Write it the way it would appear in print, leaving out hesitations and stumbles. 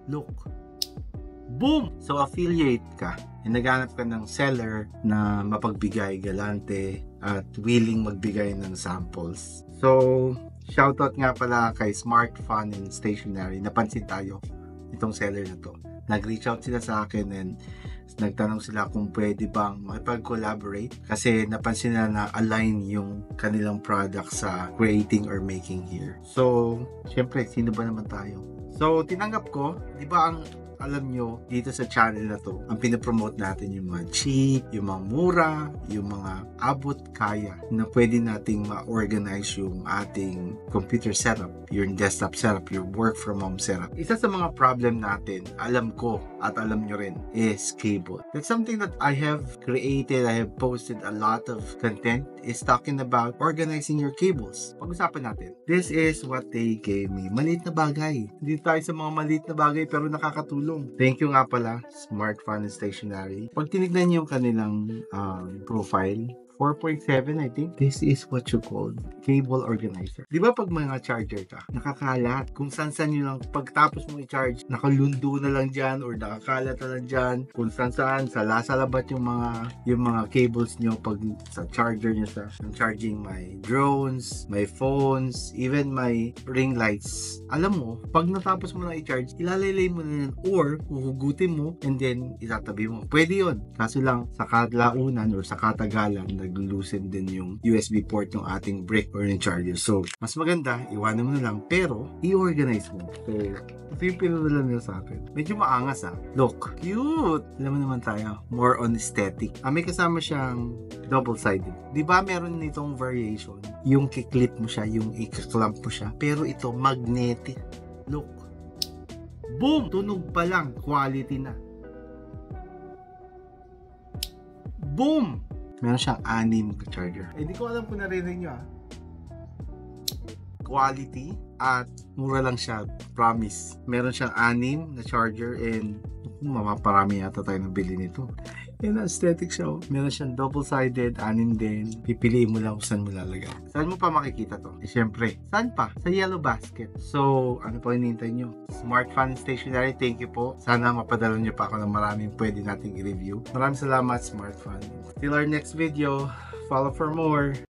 Look. Boom! So, affiliate ka. Naghanap ka ng seller na mapagbigay, galante, at willing magbigay ng samples. So, shoutout nga pala kay Smart Fun and Stationery. Napansin tayo itong seller na to. Nag-reach out sila sa akin and nagtanong sila kung pwede bang makipag-collaborate kasi napansin nila na align yung kanilang product sa creating or making here. So, syempre, sino ba naman tayo? So, tinanggap ko, di ba ang alam nyo, dito sa channel na to, ang pinapromote natin yung mga cheap, yung mga mura, yung mga abot kaya na pwede nating ma-organize yung ating computer setup, yung desktop setup, your work from home setup. Isa sa mga problem natin, alam ko at alam nyo rin, is cable. That's something that I have created, I have posted a lot of content is talking about organizing your cables. Pag-usapan natin. This is what they gave me. Maliit na bagay. Hindi tayo sa mga maliit na bagay pero nakakatulong. Thank you nga pala, Smart Fun and Stationery. Pag tinignan niyo yung kanilang profile, 4.7 I think. This is what you call cable organizer. Di ba pag mga charger ka, nakakalat. Kung saan-saan nyo lang, pagtapos mo i-charge, nakalundo na lang dyan or nakakalat na lang dyan. Kung saan-saan, salabat yung mga cables nyo pag sa charger nyo sa charging my drones, my phones, even my ring lights. Alam mo, pag natapos mo na i-charge, ilalay mo na yan or huhugutin mo and then itatabi mo. Pwede yun. Kaso lang, sa kalaunan or sa katagalan, nag-loosen din yung USB port ng ating brick or yung charger. So, mas maganda, iwanan mo na lang, pero i-organize mo. So, ito yung pinadala nila sa akin. Medyo maangas Look, cute! Alam mo naman tayo, more on aesthetic. May kasama siyang double-sided. Di ba meron nitong variation? Yung kiklip mo siya, yung ikaklamp mo siya, pero ito, magnetic. Look. Boom! Tunog pa lang, quality na. Boom! Meron siyang 6 charger. Di ko alam kung narinig nyo Quality at mura lang siya. Promise. Meron siyang 6 na charger and mapaparami yata tayo nabili nito. And aesthetic siya. Meron siyang double-sided, 6 din. Pipiliin mo lang kung saan mo lalagay. Saan mo pa makikita to? Syempre, saan pa? Sa yellow basket. So, ano pa hinihintay nyo? Smart Fun Stationery, thank you po. Sana mapadala nyo pa ako ng maraming pwede nating i-review. Maraming salamat, Smart Fun. Till our next video. Follow for more.